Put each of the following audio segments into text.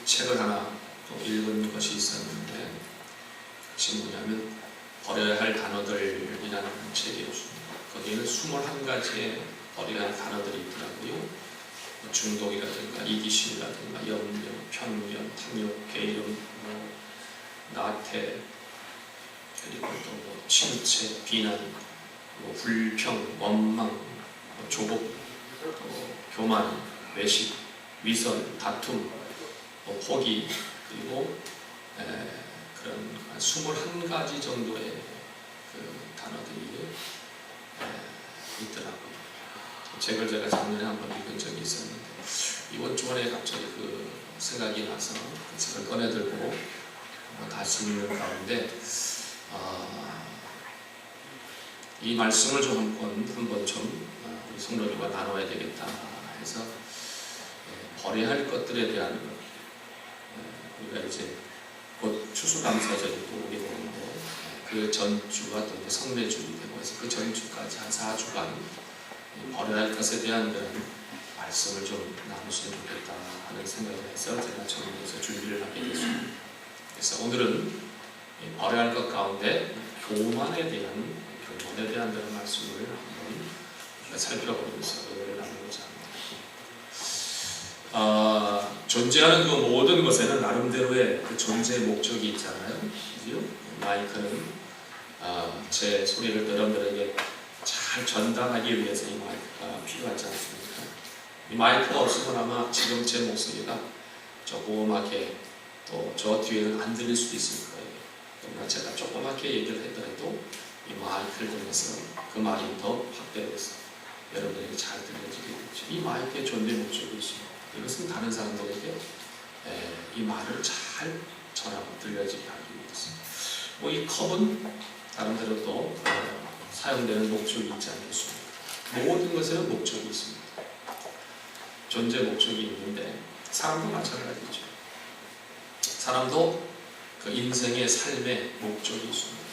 책을 하나 또 읽은 것이 있었는데, 그것이 뭐냐면 버려야 할 단어들이라는 책이었습니다. 거기에는 21가지의 버려야 할 단어들이 있더라고요. 중독이라든가 이기심이라든가 염려, 편견, 탐욕, 게으름, 나태, 그리고 또 침체, 비난, 불평, 원망, 조급, 교만, 외식, 위선, 다툼, 포기, 그리고 그런 21가지 정도의 그 단어들이 있더라고요. 책을 제가 작년에 한번 읽은 적이 있었는데, 이번 주말에 갑자기 그 생각이 나서 그 책을 꺼내들고 다시 읽는 가운데 이 말씀을 좀 한번 좀 우리 성도님과 나눠야 되겠다 해서 버려야 할 것들에 대한 것, 우리가 이제 곧 추수감사절이 또 오게 되는데 그 전주가 또 이제 성례주일이 되고 해서 그 전주까지 한 4주간 버려야 할 것에 대한 그런 말씀을 좀 나누시면 좋겠다 하는 생각을 해서 제가 정리해서 준비를 하게 됐습니다. 그래서 오늘은 버려야 할 것 가운데 교만에 대한 그런 말씀을 한번 살펴보면서 의뢰를 나누고자 합니다. 존재하는 그 모든 것에는 나름대로의 그 존재의 목적이 있잖아요. 그죠? 마이크는 제 소리를 여러분들에게 잘 전달하기 위해서 이 마이크가 필요하지 않습니까? 이 마이크가 없으면 아마 지금 제 목소리가 조그맣게 또 저 뒤에는 안 들릴 수도 있을 거예요. 그러나 제가 조그맣게 얘기를 했더라도 이 마이크를 통해서 그 말이 더 확대돼서 여러분에게 잘 들려지게 되죠. 이 마이크의 존재 목적이 있습니다. 이것은 다른 사람들에게 이 말을 잘 전하고 들려지게 하기 위해서. 이 컵은 나름대로 또 사용되는 목적이 있지 않겠습니까? 모든 것에는 목적이 있습니다. 존재 목적이 있는데 사람도 마찬가지죠. 사람도 그 인생의 삶의 목적이 있습니다.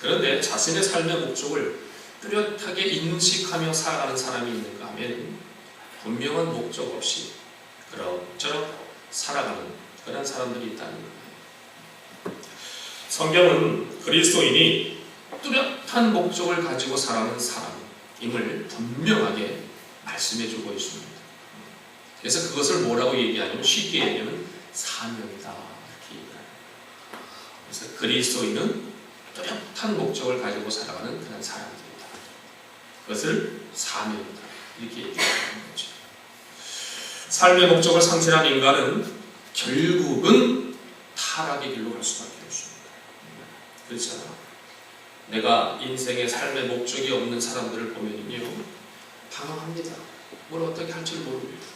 그런데 자신의 삶의 목적을 뚜렷하게 인식하며 살아가는 사람이 있는가 하면 분명한 목적 없이 그럭저럭 살아가는 그런 사람들이 있다는 거예요. 성경은 그리스도인이 뚜렷한 목적을 가지고 살아가는 사람임을 분명하게 말씀해주고 있습니다. 그래서 그것을 뭐라고 얘기하냐면 쉽게 얘기하면 사명이다 이렇게 얘기합니다. 그래서 그리스도인은 뚜렷한 목적을 가지고 살아가는 그런 사람들이다. 그것을 사명이다 이렇게 얘기하는 거죠. 삶의 목적을 상실한 인간은 결국은 타락의 길로 갈 수밖에 없습니다. 그렇잖아. 내가 인생의 삶의 목적이 없는 사람들을 보면요 당황합니다. 뭘 어떻게 할지 모릅니다.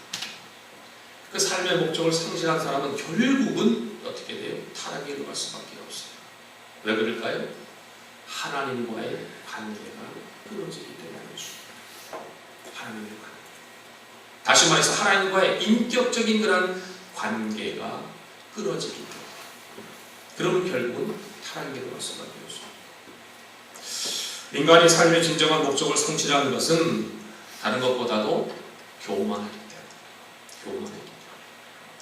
그 삶의 목적을 상실한 사람은 결국은 어떻게 돼요? 타락의 길로 갈 수밖에 없어요. 왜 그럴까요? 하나님과의 관계가 끊어지기 때문이죠. 하나님의 관계. 다시 말해서 하나님과의 인격적인 그런 관계가 끊어지기 때문에 그러면 결국은 타락의 길로 갈 수밖에 없습니다. 인간이 삶의 진정한 목적을 상실하는 것은 다른 것보다도 교만하기 때문에 교만하기 때문에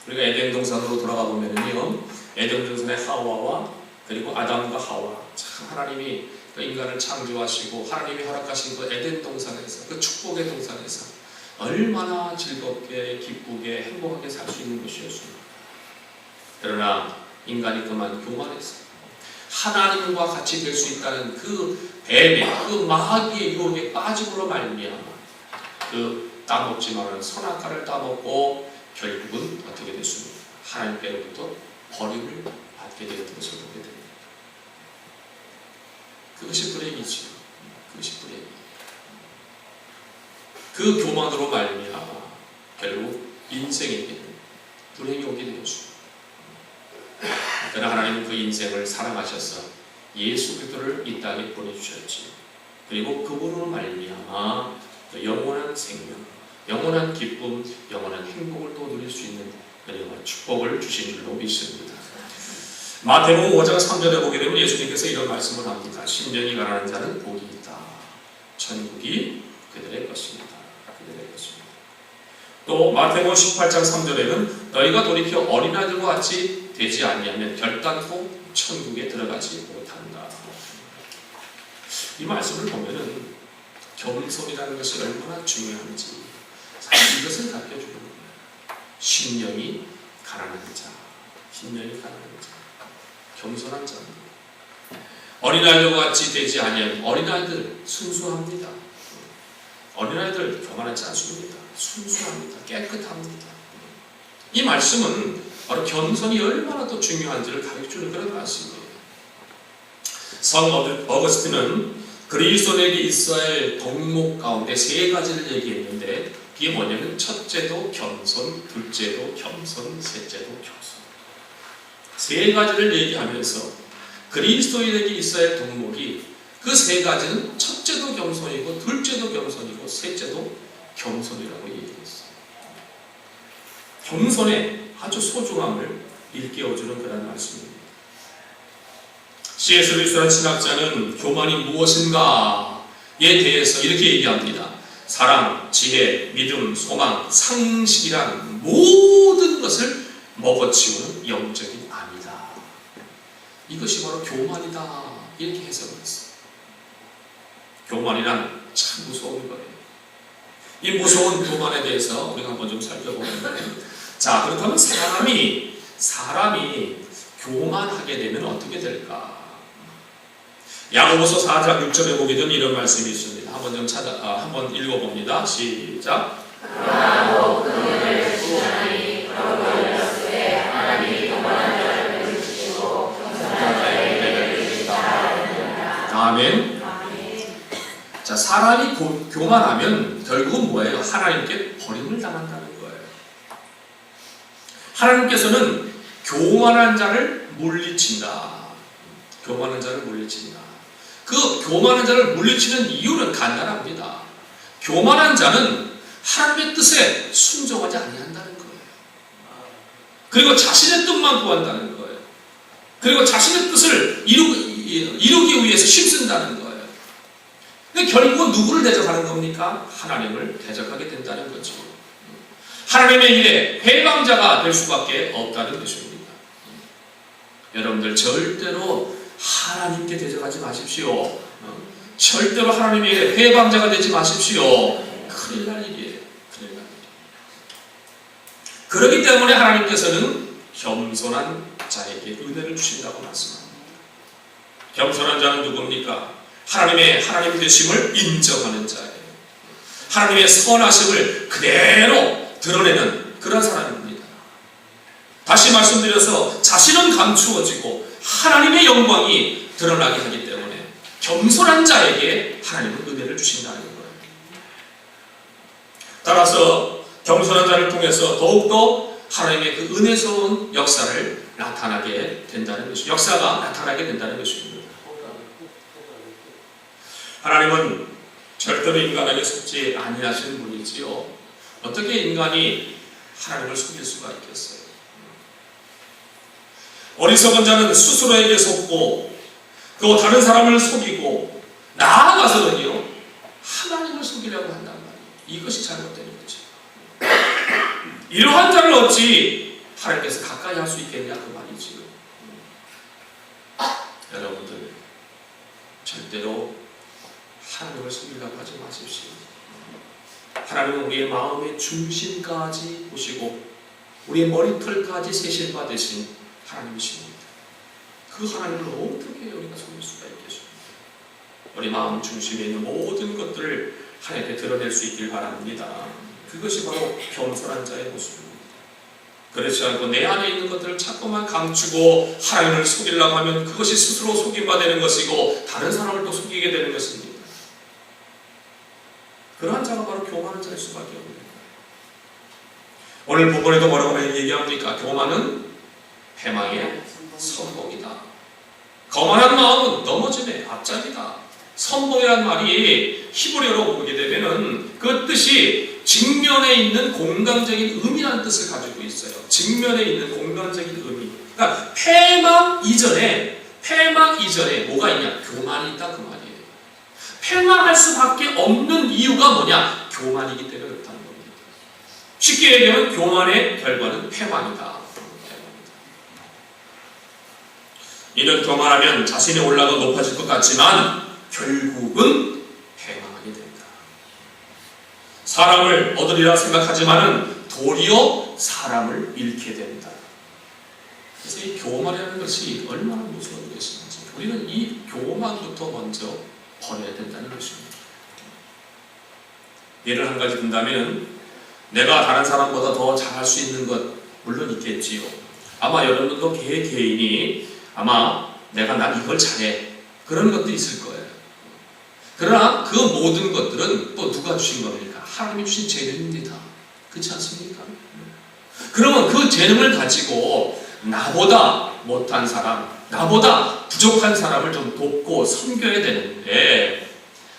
우리가 에덴 동산으로 돌아가 보면요 에덴 동산의 하와와 그리고 아담과 하와 참 하나님이 그 인간을 창조하시고 하나님이 허락하신 그 에덴 동산에서 그 축복의 동산에서 얼마나 즐겁게 기쁘게 행복하게 살 수 있는 것이었습니까? 그러나 인간이 그만 교만해서 하나님과 같이 될 수 있다는 그 뱀의 그 마귀의 유혹에 빠짐으로 말미암아 그 따먹지 말라는 선악과를 따먹고 결국은 어떻게 됐습니까? 하나님께로부터 버림을 받게 되었던 것을 보게 됩니다. 그것이 불행이지요. 그것이 불행이에요. 그 교만으로 말미암아 결국 인생에게는 불행이 오게 되었습니다. 그러나 하나님은 그 인생을 사랑하셔서 예수 그리스도를 이 땅에 보내주셨지요. 그리고 그분으로 말미암아 영원한 생명, 영원한 기쁨, 영원한 행복을 또 누릴 수 있는 영원한 축복을 주신 줄로 믿습니다. 마태복음 5장 3절에 보게 되면 예수님께서 이런 말씀을 합니다. 심령이 가난한 자는 복이 있다. 천국이 그들의 것입니다. 그들의 것입니다. 또 마태복음 18장 3절에는 너희가 돌이켜 어린아이들과 같이 되지 아니하면 결단코 천국에 들어가지 못한다. 이 말씀을 보면은 겸손이라는 것이 얼마나 중요한지 사실 이것을 가르쳐주는 거예요. 심령이 가난한 자, 심령이 가난한 자, 겸손한 자입니다. 어린아이들과 같이 되지 아니하면 어린아이들 순수합니다. 어린아이들 교만하지 않습니다. 순수합니다. 깨끗합니다. 이 말씀은 바로 겸손이 얼마나 더 중요한지를 가르쳐주는 그런 말씀이에요. 성 어거스틴은 그리스도인에게 있어야 할 덕목 가운데 세 가지를 얘기했는데 그게 뭐냐면 첫째도 겸손, 둘째도 겸손, 셋째도 겸손. 세 가지를 얘기하면서 그리스도인에게 있어야 할 덕목이 그 세 가지는 첫째도 겸손이고 둘째도 겸손이고 셋째도 겸손이라고 얘기했어요. 겸손의 아주 소중함을 일깨워주는 그런 말씀입니다. C.S. 루이스라는 신학자는 교만이 무엇인가에 대해서 이렇게 얘기합니다. 사랑, 지혜, 믿음, 소망, 상식이란 모든 것을 먹어치우는 영적인 암이다. 이것이 바로 교만이다. 이렇게 해석을 했어요. 교만이란 참 무서운 거예요. 이 무서운 교만에 대해서 우리가 한번 좀 살펴보겠는데, 자, 그렇다면 사람이 교만하게 되면 어떻게 될까? 야고보서 4장 6절에 보게 되면 이런 말씀이 있습니다. 한번 좀 한번 읽어봅니다. 시작. 아멘. 자, 사람이 교만하면 결국은 뭐예요? 하나님께 버림을 당한다는 거예요. 하나님께서는 교만한 자를 물리친다. 교만한 자를 물리친다. 그 교만한 자를 물리치는 이유는 간단합니다. 교만한 자는 하나님의 뜻에 순종하지 아니한다는 거예요. 그리고 자신의 뜻만 구한다는 거예요. 그리고 자신의 뜻을 이루기 위해서 힘쓴다는 거예요. 근데 결국은 누구를 대적하는 겁니까? 하나님을 대적하게 된다는 거죠. 하나님의 일에 해방자가 될 수밖에 없다는 것입니다. 여러분들 절대로 하나님께 대적하지 마십시오. 절대로 하나님의 일에 해방자가 되지 마십시오. 큰일 날 일이에요. 큰일 날 일. 그렇기 때문에 하나님께서는 겸손한 자에게 은혜를 주신다고 말씀합니다. 겸손한 자는 누굽니까? 하나님 되심을 인정하는 자예요. 하나님의 선하심을 그대로 드러내는 그런 사람입니다. 다시 말씀드려서 자신은 감추어지고 하나님의 영광이 드러나게 하기 때문에 겸손한 자에게 하나님은 은혜를 주신다는 거예요. 따라서 겸손한 자를 통해서 더욱더 하나님의 그 은혜스러운 역사가 나타나게 된다는 것입니다. 하나님은 절대로 인간에게 속지 아니하시는 분이지요. 어떻게 인간이 하나님을 속일 수가 있겠어요? 어리석은 자는 스스로에게 속고 또 다른 사람을 속이고 나아가서는요 하나님을 속이려고 한단 말이에요. 이것이 잘못된 거죠. 이러한 자를 어찌 하나님께서 가까이 할 수 있겠냐 그 말이지요. 여러분들 절대로 하나님을 속이려고 하지 마십시오. 하나님은 우리의 마음의 중심까지 보시고 우리의 머리털까지 세실 받으신 하나님이십니다. 그 하나님을 어떻게 우리가 속일 수가 있겠습니까? 우리 마음 중심에 있는 모든 것들을 하나님께 드러낼 수 있길 바랍니다. 그것이 바로 겸손한 자의 모습입니다. 그렇지 않고 내 안에 있는 것들을 자꾸만 감추고 하나님을 속이려고 하면 그것이 스스로 속임바 되는 것이고 다른 사람을 또 속이게 되는 것입니다. 그러한 자가 바로 교만한 자일 수밖에 없습니다. 오늘 본문에도 뭐라고 얘기합니까? 교만은 패망의 선봉이다. 거만한 마음은 넘어짐의 앞잡이다. 선봉이라는 말이 히브리어로 보게 되면은 그 뜻이 직면에 있는 공간적인 의미라는 뜻을 가지고 있어요. 직면에 있는 공간적인 의미. 그러니까 패망 이전에 뭐가 있냐? 교만이 있다 그 말이에요. 패망할 수밖에 없는 이유가 뭐냐? 교만이기 때문에 그렇다는 겁니다. 쉽게 얘기하면 교만의 결과는 패망이다. 이는 교만하면 자신이 올라가 높아질 것 같지만 결국은 패망하게 된다. 사람을 얻으리라 생각하지만은 도리어 사람을 잃게 된다. 그래서 이 교만이라는 것이 얼마나 무서운 것인지 우리는 이 교만부터 먼저 버려야 된다는 것입니다. 예를 한 가지 든다면 내가 다른 사람보다 더 잘할 수 있는 것 물론 있겠지요. 아마 여러분도 개인이 아마 난 이걸 잘해 그런 것도 있을 거예요. 그러나 그 모든 것들은 또 누가 주신 겁니까? 하나님이 주신 재능입니다. 그렇지 않습니까? 그러면 그 재능을 가지고 나보다 못한 사람, 나보다 부족한 사람을 좀 돕고 섬겨야 되는데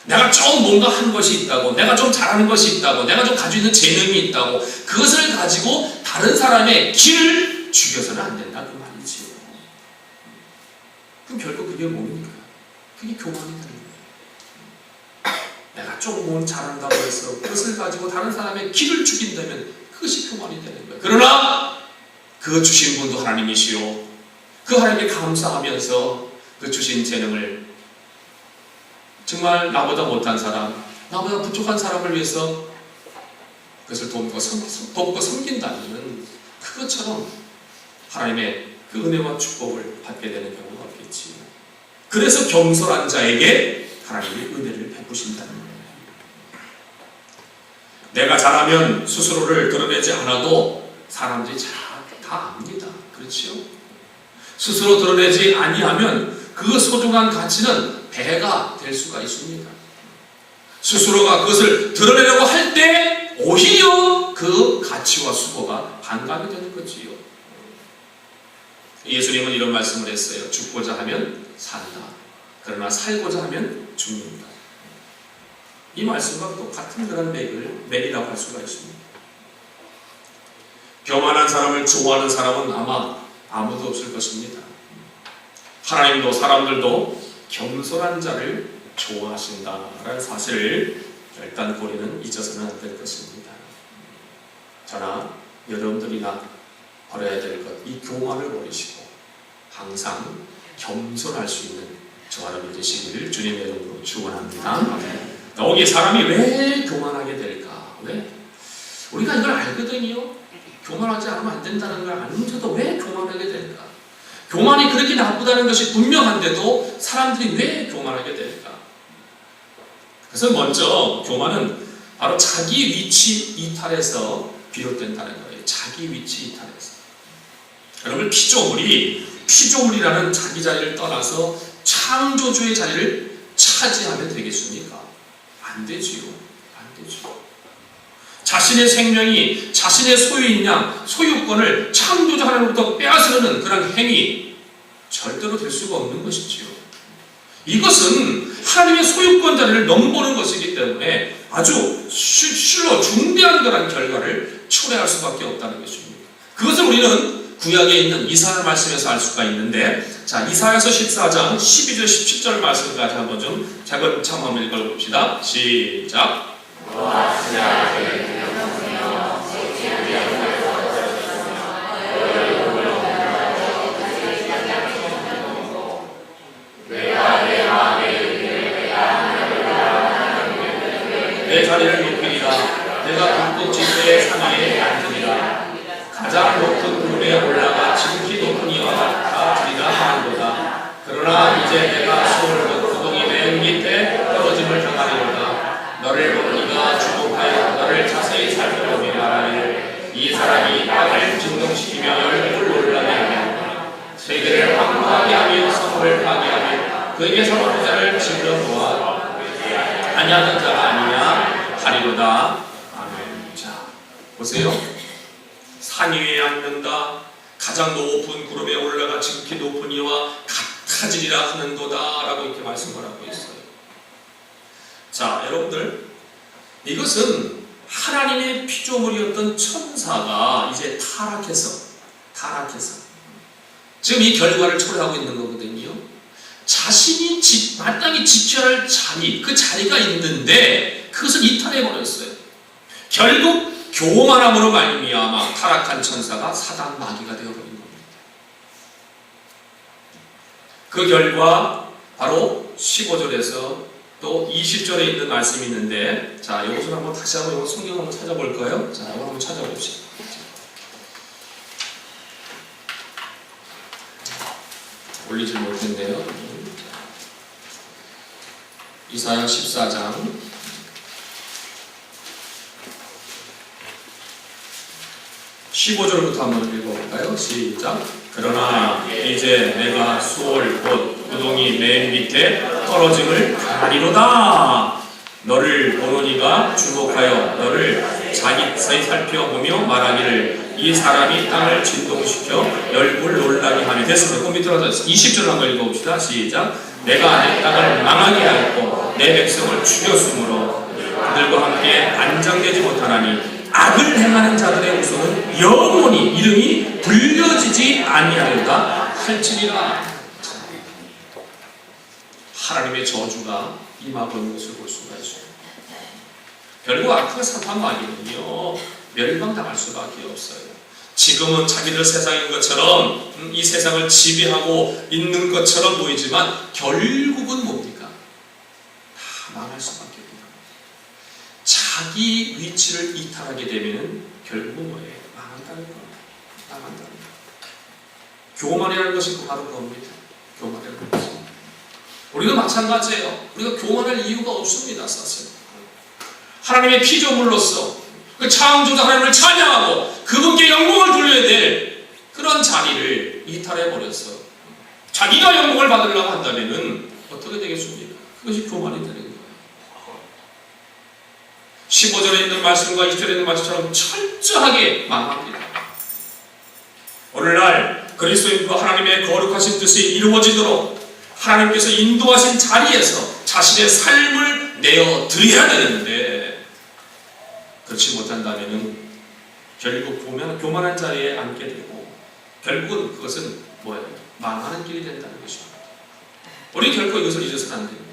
내가 좀 뭔가 한 것이 있다고, 내가 좀 잘하는 것이 있다고, 내가 좀 가지고 있는 재능이 있다고 그것을 가지고 다른 사람의 길을 죽여서는 안 된다 그 말이지요. 그럼 결국 그게 뭡니까? 그게 교만이 되는 거예요. 내가 조금 잘한다고 해서 그것을 가지고 다른 사람의 길을 죽인다면 그것이 교만이 되는 거예요. 그러나 그 주신 분도 하나님이시요. 그 하나님께 감사하면서 그 주신 재능을 정말 나보다 못한 사람, 나보다 부족한 사람을 위해서 그것을 돕고 섬긴다면 그것처럼 하나님의 그 은혜와 축복을 받게 되는 경우가 없겠지. 그래서 겸손한 자에게 하나님의 은혜를 베푸신다는 거예요. 내가 잘하면 스스로를 드러내지 않아도 사람들이 다 압니다. 그렇지요? 스스로 드러내지 아니하면 그 소중한 가치는 배가 될 수가 있습니다. 스스로가 그것을 드러내려고 할 때 오히려 그 가치와 수고가 반감이 되는 거지요. 예수님은 이런 말씀을 했어요. 죽고자 하면 산다. 그러나 살고자 하면 죽는다. 이 말씀과 똑같은 그런 맥이라고 할 수가 있습니다. 교만한 사람을 좋아하는 사람은 아마 아무도 없을 것입니다. 하나님도 사람들도 겸손한 자를 좋아하신다라는 사실을 일단 우리는 잊어서는 안 될 것입니다. 저나 여러분들이나 버려야 될 것, 이 교만을 버리시고 항상 겸손할 수 있는 저와 여러분 되시기를 주님의 이름으로 축원합니다. 여기 사람이 왜 교만하게 될까? 왜? 우리가 이걸 알거든요. 교만하지 않으면 안 된다는 걸 알면서도 왜 교만하게 될까? 교만이 그렇게 나쁘다는 것이 분명한데도 사람들이 왜 교만하게 될까? 그래서 먼저 교만은 바로 자기 위치 이탈에서 비롯된다는 거예요. 자기 위치 이탈에서. 여러분 피조물이라는 자기 자리를 떠나서 창조주의 자리를 차지하면 되겠습니까? 안 되지요. 안 되죠. 자신의 생명이 자신의 소유인 양 소유권을 창조주 하나님으로부터 빼앗으려는 그런 행위 절대로 될 수가 없는 것이지요. 이것은 하나님의 소유권 자리를 넘보는 것이기 때문에 아주 실로 중대한 그런 결과를 초래할 수밖에 없다는 것입니다. 그것을 우리는 구약에 있는 이사야 말씀에서 알 수가 있는데, 자, 이사야서 14장 12절 17절 말씀까지 한번 좀 차근차근 한번 읽어봅시다. 시작. 내 자리를 높이리라. 내가 북극 지대의 산 위에 앉으리라. 가장 높은 구름에 올라가 지극히 높은 이와 같으리라 하는도다. 그러나 이제 내가 수월 구덩이 맨 밑에 떨어짐을 당하리로다. 너를 보는 이가 주목하여 너를 자세히 살펴보며 말하기를 이 사람이 땅을 진동시키며 열국을 놀라게 하며 세계를 황폐하게 하며 성을 파괴하며 그에게서 어느 자를 질러 놓아 아니하는 자가 아니냐 하리로다. 아멘. 자, 보세요. 산 위에 앉는다. 가장 높은 구름에 올라가 지극히 높은 이와 같아지리라 하는도다 라고 이렇게 말씀을 하고 있어요. 자, 여러분들, 이것은 하나님의 피조물이었던 천사가 이제 타락해서 지금 이 결과를 초래하고 있는 거거든요. 자신이 마땅히 지켜야 할 자리, 그 자리가 있는데 그것을 이탈해버렸어요. 결국 교만함으로 말미암아 타락한 천사가 사단 마귀가 되어버린 겁니다. 그 결과 바로 15절에서 또 20절에 있는 말씀이 있는데, 자, 이것을 한번 다시 한번 이거 성경 한번 찾아볼까요? 자, 이거 한번 찾아봅시다. 올리지 못했네요. 이사야 14장 15절부터 한번 읽어볼까요? 시작. 그러나 이제 내가 수월 곧 구덩이 맨 밑에 떨어짐을 가리로다. 너를 보노니가 주목하여 너를 자기 살펴보며 말하기를 이 사람이 땅을 진동시켜 열불 놀라게 하며. 됐습니다. 그 밑으로 가서 20절 한번 읽어봅시다. 시작. 내가 내 땅을 망하게 하였고 내 백성을 죽였으므로 그들과 함께 안정되지 못하나니 악을 행하는 자들의 후손은 영원히 이름이 불려지지 아니하리로다 할지니라. 하나님의 저주가 임하고 있는 것을 볼 수가 있어요. 결국 악한 사탄 마귀는요 멸망당할 수밖에 없어요. 지금은 자기들 세상인 것처럼 이 세상을 지배하고 있는 것처럼 보이지만 결국은 뭡니까? 다 망할 수밖에 없습니다. 자기 위치를 이탈하게 되면 결국은 뭐예요? 망한다는 겁니다. 망한다는 겁니다. 교만이라는 것이 바로 그겁니다. 교만이라는 것이. 우리도 마찬가지예요. 우리가 교만할 이유가 없습니다. 사실 하나님의 피조물로서 그 창조자 하나님을 찬양하고 그분께 영광을 돌려야 될 그런 자리를 이탈해버렸어. 자기가 영광을 받으려고 한다면 어떻게 되겠습니까? 그것이 교만이 되는 거예요. 15절에 있는 말씀과 20절에 있는 말씀처럼 철저하게 망합니다. 오늘날 그리스도인과 하나님의 거룩하신 뜻이 이루어지도록 하나님께서 인도하신 자리에서 자신의 삶을 내어드려야 되는데 그렇지 못한다면 결국 보면 교만한 자리에 앉게 되고 결국은 그것은 뭐예요? 망하는 길이 된다는 것입니다. 우리 결코 이것을 잊어서는 안 됩니다.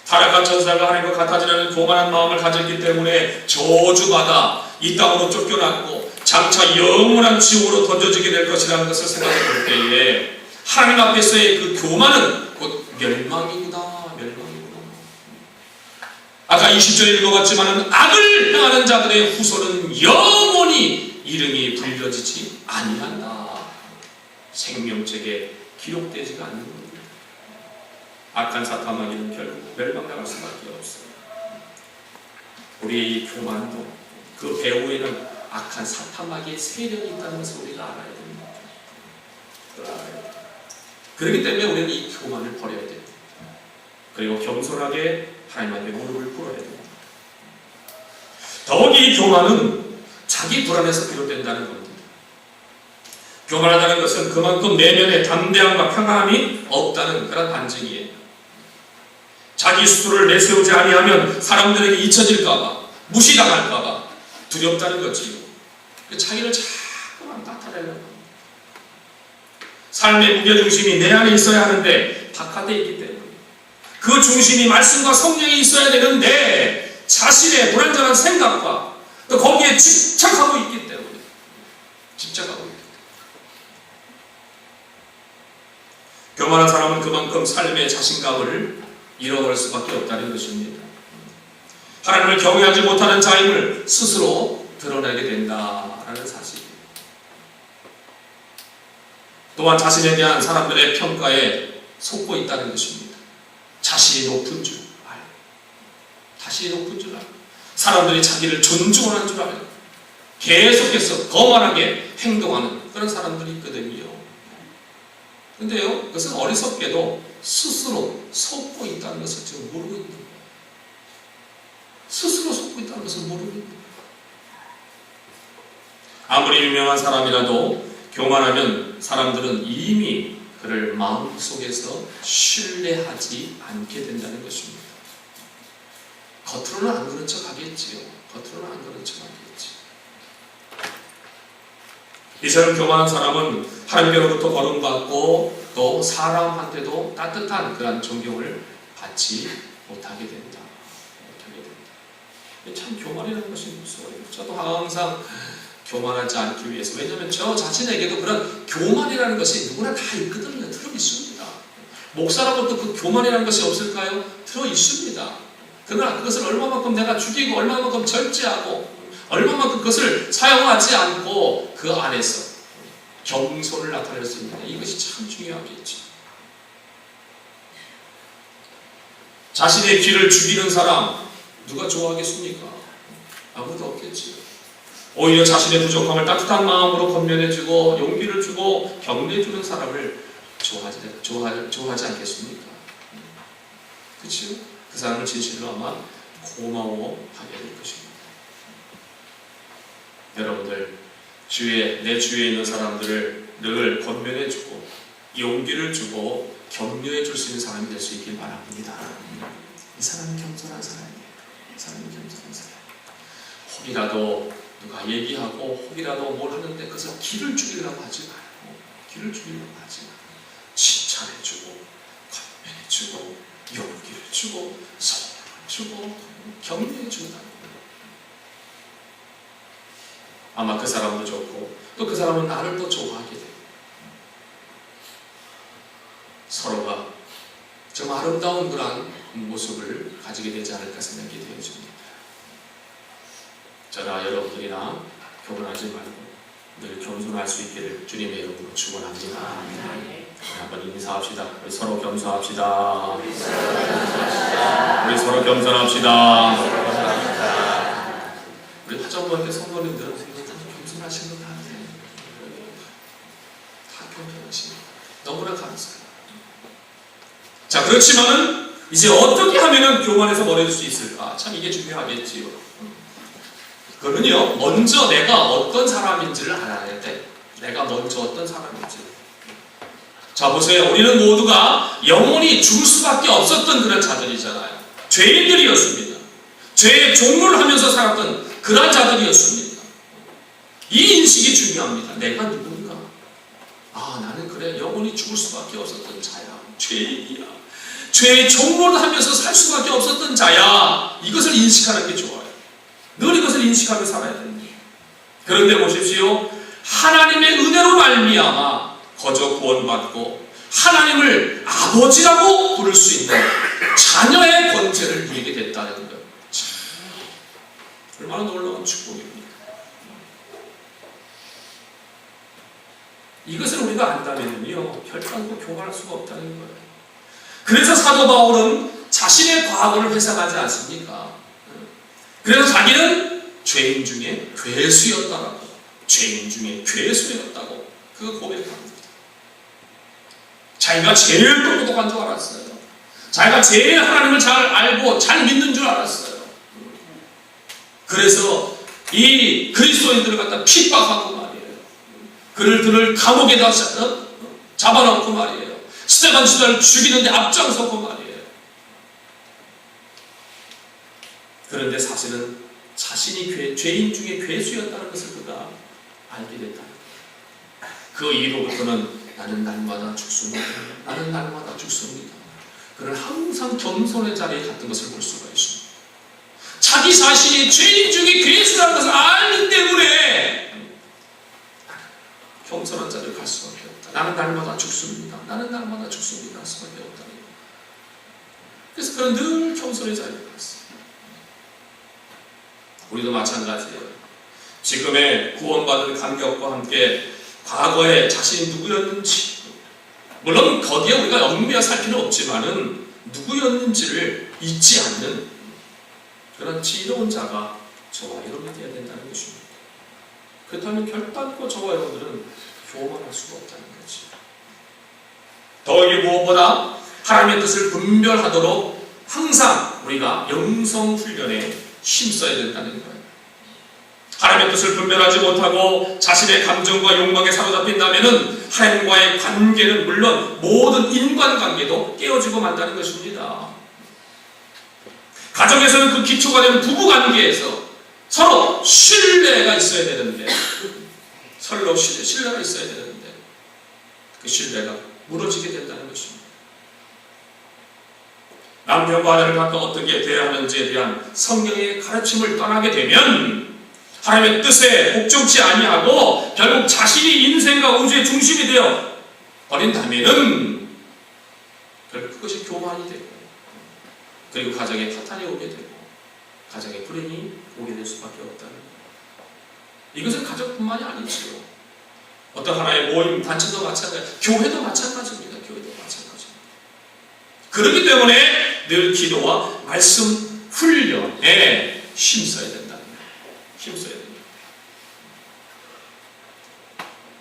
타락한 천사가 하나님과 같아지려는 교만한 마음을 가졌기 때문에 저주받아 이 땅으로 쫓겨났고 장차 영원한 지옥으로 던져지게 될 것이라는 것을 생각해 볼 때에 하나님 앞에서의 그 교만은 곧 멸망이구나. 아까 20절에 읽어봤지만 악을 행하는 자들의 후손은 영원히 이름이 불려지지 아니한다. 생명책에 기록되지가 않는 겁니다. 악한 사탄 마귀는 결국 멸망당할 수밖에 없어요. 우리의 이 교만도 그 배후에는 악한 사탄 마귀의 세력이 있다는 것을 우리가 알아야 됩니다. 그렇기 때문에 우리는 이 교만을 버려야 됩니다. 그리고 겸손하게 하나님한테 무릎을 꿇어야 됩니다. 더욱이 이 교만은 자기 불안에서 비롯된다는 겁니다. 교만하다는 것은 그만큼 내면에 담대함과 평안함이 없다는 그런 반증이에요. 자기 스스로를 내세우지 아니하면 사람들에게 잊혀질까봐, 무시당할까봐 두렵다는 거지요. 자기를 자꾸만 나타내려고 합니다. 삶의 무게중심이 내 안에 있어야 하는데 바깥에 있기 때문에 그 중심이 말씀과 성령이 있어야 되는데 자신의 불완전한 생각과 또 거기에 집착하고 있기 때문에 교만한 사람은 그만큼 삶의 자신감을 잃어버릴 수밖에 없다는 것입니다. 하나님을 경외하지 못하는 자임을 스스로 드러내게 된다라는 사실입니다. 또한 자신에 대한 사람들의 평가에 속고 있다는 것입니다. 자신이 높은 줄 알고, 자신이 높은 줄 알고, 사람들이 자기를 존중하는 줄 알고, 계속해서 거만하게 행동하는 그런 사람들이 있거든요. 근데요, 그것은 어리석게도 스스로 속고 있다는 것을 지금 모르고 있는 거예요. 스스로 속고 있다는 것을 모르고 있는 거예요. 아무리 유명한 사람이라도 교만하면 사람들은 이미 그를 마음속에서 신뢰하지 않게 된다는 것입니다. 겉으로는 안 그런 척 하겠지요. 겉으로는 안 그런 척 하겠지. 이처럼 교만한 사람은 하나님께로부터 거론받고 또 사람한테도 따뜻한 그런 존경을 받지 못하게 된다. 참 교만이라는 것이 무서워요. 저도 항상 교만하지 않기 위해서, 왜냐하면 저 자신에게도 그런 교만이라는 것이 누구나 다 있거든요. 들어 있습니다. 목사라고 또 그 교만이라는 것이 없을까요? 들어 있습니다. 그러나 그것을 얼마만큼 내가 죽이고 얼마만큼 절제하고 얼마만큼 그것을 사용하지 않고 그 안에서 겸손을 나타낼 수 있느냐, 이것이 참 중요하겠죠. 자신의 귀를 죽이는 사람 누가 좋아하겠습니까? 아무도 없겠지요. 오히려 자신의 부족함을 따뜻한 마음으로 권면해주고 용기를 주고 격려해주는 사람을 좋아하지 않겠습니까? 그렇죠? 그 사람을 진실로 아마 고마워하게 될 것입니다. 여러분들, 내 주위에 있는 사람들을 늘 권면해주고 용기를 주고 격려해줄 수 있는 사람이 될 수 있길 바랍니다. 이 사람은 겸손한 사람이에요. 이 사람은 겸손한 사람. 혹이라도 누가 얘기하고 혹이라도 뭘 하는데 그것을 기를 죽이려고 하지 말고, 기를 죽이려고 하지 말고 칭찬해주고 권면해주고 용기를 주고 성령을 주고 격려해준다는 거예요. 아마 그 사람도 좋고 또 그 사람은 나를 또 좋아하게 돼요. 서로가 좀 아름다운 그런 모습을 가지게 되지 않을까 생각이 되어집니다. 저나 여러분들이나 교만하지 말고 늘 겸손할 수 있기를 주님의 이름으로 축원합니다. 한번 인사합시다. 우리 서로 겸손합시다. 우리 서로 겸손합시다. 우리 화정부한테 성도님들은 다 겸손하신 것 같아요. 다 겸손하신 것 같아요. 너무나 감사해요. 자, 그렇지만은 이제 어떻게 하면은 교만에서 멀어질 수 있을까? 참 이게 중요하겠지요. 그거는요, 먼저 내가 어떤 사람인지를 알아야 돼. 내가 먼저 어떤 사람인지. 자, 보세요. 우리는 모두가 영원히 죽을 수밖에 없었던 그런 자들이잖아요. 죄인들이었습니다. 죄의 종로를 하면서 살았던 그런 자들이었습니다. 이 인식이 중요합니다. 내가 누군가? 아, 나는 그래, 영원히 죽을 수밖에 없었던 자야. 죄인이야. 죄의 종로를 하면서 살 수밖에 없었던 자야. 이것을 인식하는 게 좋아요. 늘 이것을 인식하며 살아야 됩니다. 그런데 보십시오. 하나님의 은혜로 말미암아 거저 구원받고 하나님을 아버지라고 부를 수 있는 자녀의 권세를 누리게 됐다는 것. 얼마나 놀라운 축복입니까? 이것을 우리가 안다면요, 결단코 교만할 수가 없다는 거예요. 그래서 사도 바울은 자신의 과거를 회상하지 않습니까? 그래서 자기는 죄인 중에 괴수였다라고, 죄인 중에 괴수였다고 그 고백합니다. 자기가 제일 똑똑한 줄 알았어요. 자기가 제일 하나님을 잘 알고 잘 믿는 줄 알았어요. 그래서 이 그리스도인들을 갖다 핍박하고 말이에요. 그들을 감옥에다 잡아놓고 말이에요. 스데반 지도를 죽이는데 앞장서고 말이에요. 그런데 사실은 자신이 죄인 중에 괴수였다는 것을 그가 알게 됐다는 거예요. 그 이후로부터는 나는 날마다 죽습니다. 나는 날마다 죽습니다. 그는 항상 겸손의 자리에 갔던 것을 볼 수가 있습니다. 자기 자신이 죄인 중에 괴수라는 것을 알기 때문에 겸손한 자리에 갈 수밖에 없다. 나는 날마다 죽습니다. 나는 날마다 죽습니다. 할 수밖에 없다. 그래서 그는 늘 겸손의 자리에 갔어요. 우리도 마찬가지예요. 지금의 구원받은 감격과 함께 과거에 자신이 누구였는지, 물론 거기에 우리가 얽매여 살 필요는 없지만은 누구였는지를 잊지 않는 그런 지혜로운 자가 저와 여러분이 되어야 된다는 것입니다. 그렇다면 결단코 저와 여러분들은 교만할 수가 없다는 거지. 더욱이 무엇보다 하나님의 뜻을 분별하도록 항상 우리가 영성 훈련에 힘써야 된다는 거예요. 하나님의 뜻을 분별하지 못하고 자신의 감정과 욕망에 사로잡힌다면 하나님과의 관계는 물론 모든 인간관계도 깨어지고 만다는 것입니다. 가정에서는 그 기초가 되는 부부관계에서 서로 신뢰가 있어야 되는데, 서로 신뢰가 있어야 되는데 그 신뢰가 무너지게 된다는 것입니다. 남편과 아내를 각각 어떻게 대하는지에 대한 성경의 가르침을 떠나게 되면 하나님의 뜻에 복종치 아니하고 결국 자신이 인생과 우주의 중심이 되어 버린다면은 결국 그것이 교만이 되고 그리고 가정에 파탄이 오게 되고 가정에 불행이 오게 될 수밖에 없다는 거예요. 이것은 가족뿐만이 아니지요. 어떤 하나의 모임, 단체도 마찬가지, 교회도 마찬가지입니다. 교회도 마찬가지입니다. 그렇기 때문에 늘 기도와 말씀 훈련에 힘써야 된다는 거예요. 힘써야 됩니다.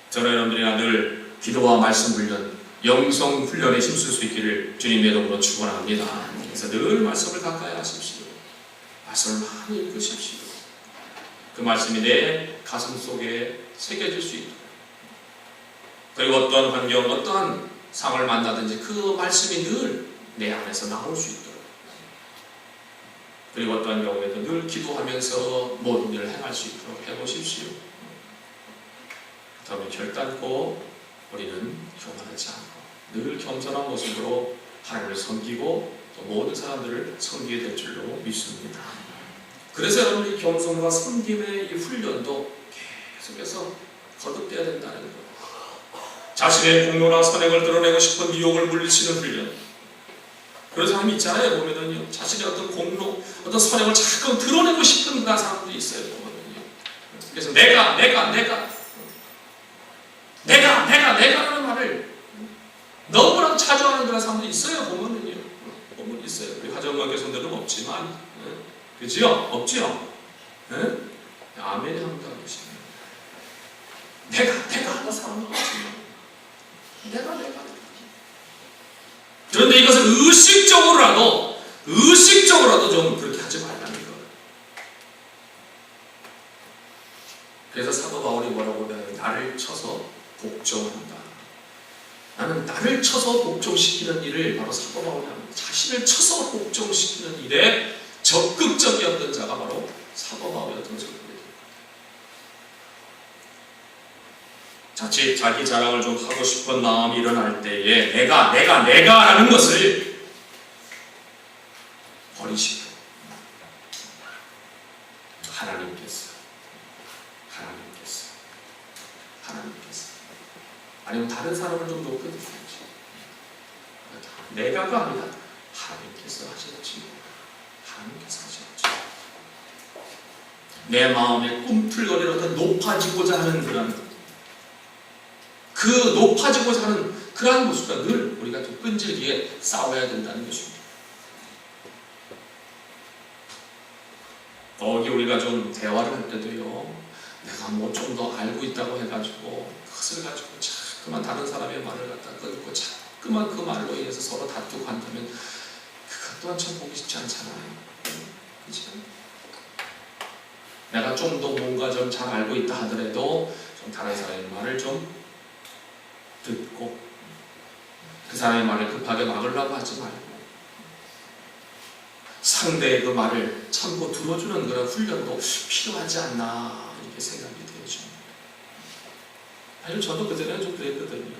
저는 여러분들이나 늘 기도와 말씀 훈련, 영성 훈련에 힘쓸 수 있기를 주님의 이름으로 축원합니다. 그래서 늘 말씀을 가까이 하십시오. 말씀을 많이 읽으십시오. 그 말씀이 내 가슴 속에 새겨질 수 있도록 그리고 어떠한 환경, 어떠한 상황을 만나든지 그 말씀이 늘 내 안에서 나올 수 있도록 그리고 어떠한 경우에도 늘 기도하면서 모든 일을 행할 수 있도록 해보십시오. 그다음에 결단코 우리는 교만하지 않고 늘 겸손한 모습으로 하나님을 섬기고 또 모든 사람들을 섬기게 될 줄로 믿습니다. 그래서 여러분이 겸손과 섬김의 이 훈련도 계속해서 거듭돼야 된다는 거예요. 자신의 공로나 선행을 드러내고 싶은 유혹을 물리치는 훈련. 그런 사람이 있잖아요. 보면은요, 자신의 어떤 공로, 어떤 선행을 자꾸 드러내고 싶은 그런 사람들이 있어요. 보면은요. 그래서 내가라는 말을 너무나도 자주 하는 그런 사람들이 있어요. 보면은요. 보면 있어요. 우리 화정관 교성들은 없지만, 그지요? 없지요? 아멘이 합니다. 내가 하는 사람은 없지만, 내가. 그런데 이것을 의식적으로라도 좀 그렇게 하지 말라는 거예요. 그래서 사도 바울이 뭐라고 해요? 나를 쳐서 복종한다. 나는 나를 쳐서 복종시키는 일을 바로 사도 바울이 합니다. 자신을 쳐서 복종시키는 일에 적극적이었던 자가 바로 사도 바울이었던 것을 보게 됩니다. 자칫 자기 자랑을 좀 하고 싶은 마음이 일어날 때에 내가라는 것을 버리시고 하나님께서 아니면 다른 사람을 좀 높여드리지. 내가가 아니라 하나님께서 하셨지. 내 마음에 꿈틀거리는 어떤 높아지고자 하는 그러한 모습과 늘 우리가 좀 끈질기게 싸워야 된다는 것입니다. 거기 우리가 좀 대화를 할 때도요, 내가 뭐 좀 더 알고 있다고 해가지고 그것을 가지고 자꾸만 다른 사람의 말을 갖다 끊고 자꾸만 그 말로 인해서 서로 다투고 한다면 그것 또한 참 보기 쉽지 않잖아요. 그렇죠? 내가 좀 더 뭔가 좀 잘 알고 있다 하더라도 좀 다른 사람의 말을 좀 듣고 그 사람의 말을 급하게 막으려고 하지 말고 상대의 그 말을 참고 들어주는 그런 훈련도 필요하지 않나 이렇게 생각이 되죠. 아니 저도 그전에는 좀 그랬거든요.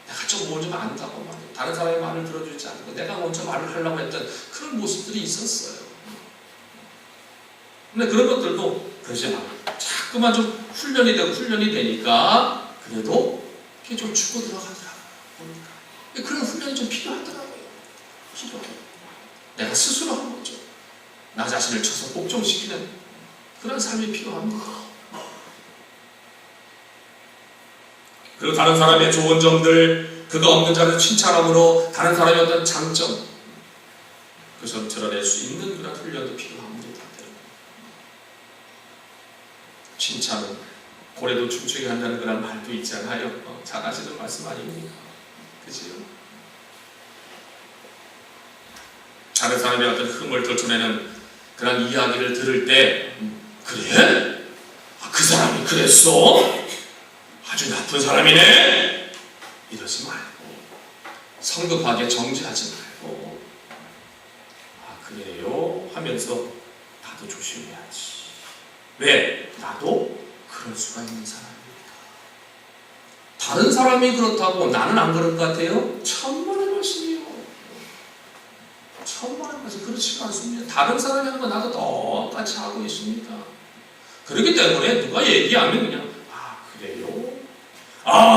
내가 좀 뭘 좀 안다고 말이에요. 다른 사람의 말을 들어주지 않고 내가 먼저 말을 하려고 했던 그런 모습들이 있었어요. 근데 그런 것들도 그러지 말고 자꾸만 좀 훈련이 되니까 그래도 이게 좀 죽고 들어가더라고요. 보니까. 그런 훈련이 좀 필요하더라고요. 내가 스스로 한 거죠. 나 자신을 쳐서 복종시키는 그런 삶이 필요합니다. 그리고 다른 사람의 좋은 점들, 그가 없는 자를 칭찬함으로 다른 사람의 어떤 장점, 그것을 드러낼 수 있는 그런 훈련도 필요합니다. 칭찬은 고래도 춤추게 한다는 그런 말도 있잖아요. 잘 아시는 말씀 아닙니까? 그지요? 다른 사람의 어떤 흠을 들춰내는 그런 이야기를 들을 때 그래? 그 사람이 그랬어? 아주 나쁜 사람이네? 이러지 말고 성급하게 정죄하지 말고 그래요? 하면서 나도 조심해야지. 왜? 나도 그럴 수가 있는 사람입니다. 다른 사람이 그렇다고 나는 안 그럴 것 같아요? 천만의 말씀이요. 그렇지가 않습니다. 다른 사람이 하는 거 나도 똑같이 하고 있습니다. 그렇기 때문에 누가 얘기하면 그냥 그래요?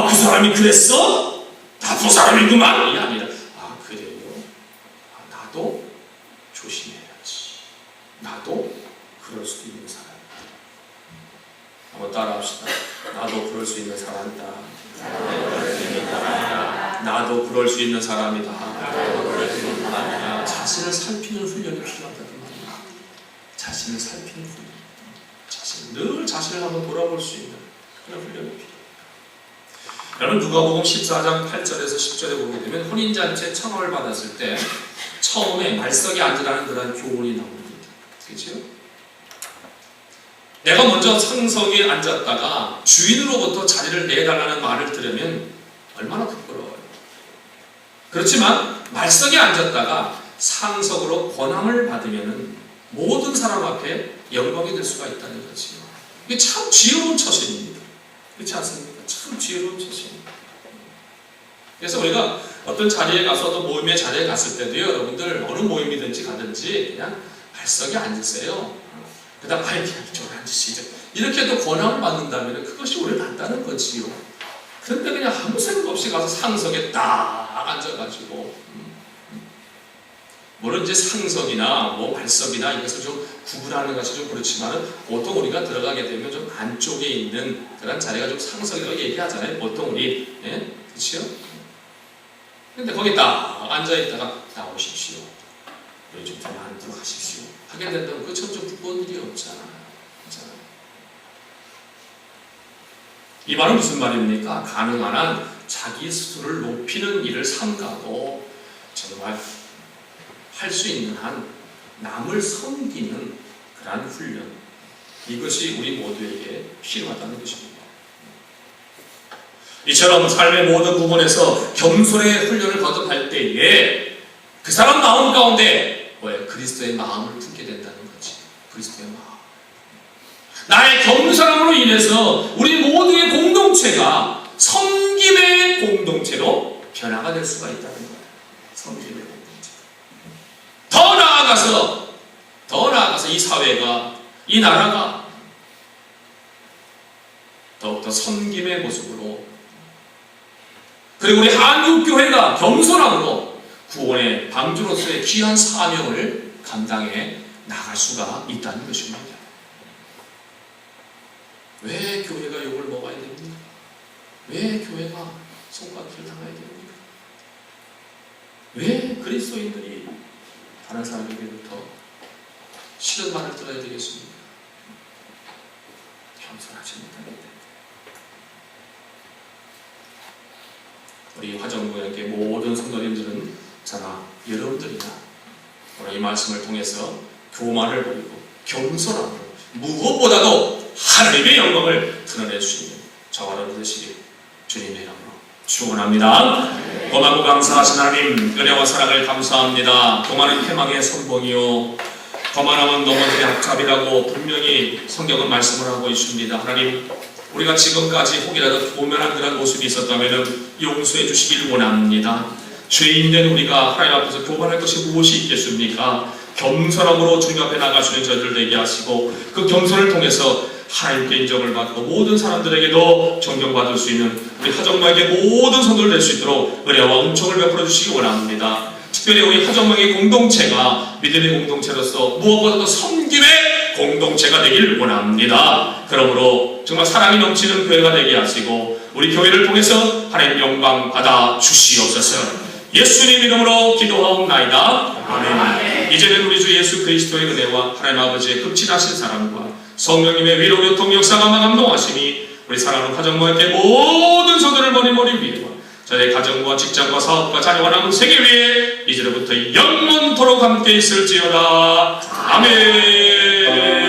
그 사람이 그랬어? 나쁜 사람이구만! 이게 아니라 그래요? 나도 조심해야지. 나도 그럴 수도 있는 사람이다. 한번 따라합시다. 나도 그럴 수 있는 사람이다. 나도 그럴 수 있는 사람이다. 자신을 살피는 훈련이 필요하다는 말이야. 자신을 살피는 훈련. 늘 자신을 한번 돌아볼 수 있는 그런 훈련이 필요해요. 여러분, 누가복음 14장 8절에서 10절에 보게 되면 혼인잔치에 청함을 받았을 때 처음에 말석에 앉으라는 그런 교훈이 나옵니다. 그렇죠? 내가 먼저 상석에 앉았다가 주인으로부터 자리를 내달라는 말을 들으면 얼마나 부끄러워요. 그렇지만 말석에 앉았다가 상석으로 권함을 받으면 모든 사람 앞에 영광이 될 수가 있다는 거지요. 이게 참 지혜로운 처신입니다. 그렇지 않습니까? 참 지혜로운 처신입니다. 그래서 우리가 어떤 자리에 가서 또 모임의 자리에 갔을 때도요, 여러분들 어느 모임이든지 가든지 그냥 발석에 앉으세요. 그 다음 이쪽으로 앉으시죠. 이렇게 또 권함을 받는다면 그것이 오래 간다는 거지요. 그런데 그냥 아무 생각 없이 가서 상석에 딱 앉아가지고 물론 이제 상석이나 발석이나 이것을 좀 구분하는 것이 좀 그렇지만 보통 우리가 들어가게 되면 좀 안쪽에 있는 그런 자리가 좀 상석이라고 얘기하잖아요. 보통 우리 그렇죠? 근데 거기 딱 앉아있다가 나오십시오. 우리 좀 안으로 가십시오. 하게 된다면 그처럼 좀 부끄러운 일이 없잖아요. 이 말은 무슨 말입니까? 가능한 한 자기 스스로를 높이는 일을 삼가도 정말 할 수 있는 한 남을 섬기는 그러한 훈련, 이것이 우리 모두에게 필요하다는 것입니다. 이처럼 삶의 모든 부분에서 겸손의 훈련을 거듭할 때에 그 사람 마음 가운데 그리스도의 마음을 품게 된다는 거지. 그리스도의 마음. 나의 겸손함으로 인해서 우리 모두의 공동체가 섬김의 공동체로 변화가 될 수가 있다는 거예요. 섬김의 공동체. 더 나아가서 이 사회가, 이 나라가 더욱더 섬김의 모습으로, 그리고 우리 한국교회가 겸손함으로 구원의 방주로서의 귀한 사명을 감당해 나갈 수가 있다는 것입니다. 왜 교회가 욕을 먹어야 됩니까? 왜 교회가 손가락질 당해야 됩니까? 왜 그리스도인들이 다른 사람에게부터 싫은 말을 들어야 되겠습니까? 겸손하지 못하기 때문에. 우리 화정교회 모든 성도님들은 저나 여러분들이나 오늘 이 말씀을 통해서 교만을 버리고 겸손함으로 무엇보다도 하나님의 영광을 드러낼 수 있는 저와 여러분 되시길 주님의 이름으로 축원합니다. 고맙고 감사하신 하나님, 은혜와 사랑을 감사합니다. 교만은 패망의 선봉이요 거만함은 넘어짐의 앞잡이라고 분명히 성경은 말씀을 하고 있습니다. 하나님, 우리가 지금까지 혹이라도 교만한 그런 모습이 있었다면 용서해 주시길 원합니다. 죄인된 우리가 하나님 앞에서 교만할 것이 무엇이 있겠습니까? 겸손함으로 주님 앞에 나가시는 저희들 되게 하시고 그 겸손을 통해서 하나님께 인정을 받고 모든 사람들에게도 존경받을 수 있는 우리 하정마에게 모든 성도를 될 수 있도록 은혜와 은총을 베풀어 주시기 원합니다. 특별히 우리 하정마의 공동체가 믿음의 공동체로서 무엇보다도 섬김의 공동체가 되길 원합니다. 그러므로 정말 사랑이 넘치는 교회가 되게 하시고 우리 교회를 통해서 하나님 영광 받아 주시옵소서. 예수님 이름으로 기도하옵나이다. 아멘. 이제는 우리 주 예수 그리스도의 은혜와 하나님 아버지의 극진하신 사랑과 성령님의 위로 교통 역사가 감동하심이 우리 사랑하는 가정모에게 모든 성도를 머리머리 위에와 저의 가정과 직장과 사업과 자녀와 남은 세계 위에 이제부터 영원토록 함께 있을지어다. 아멘.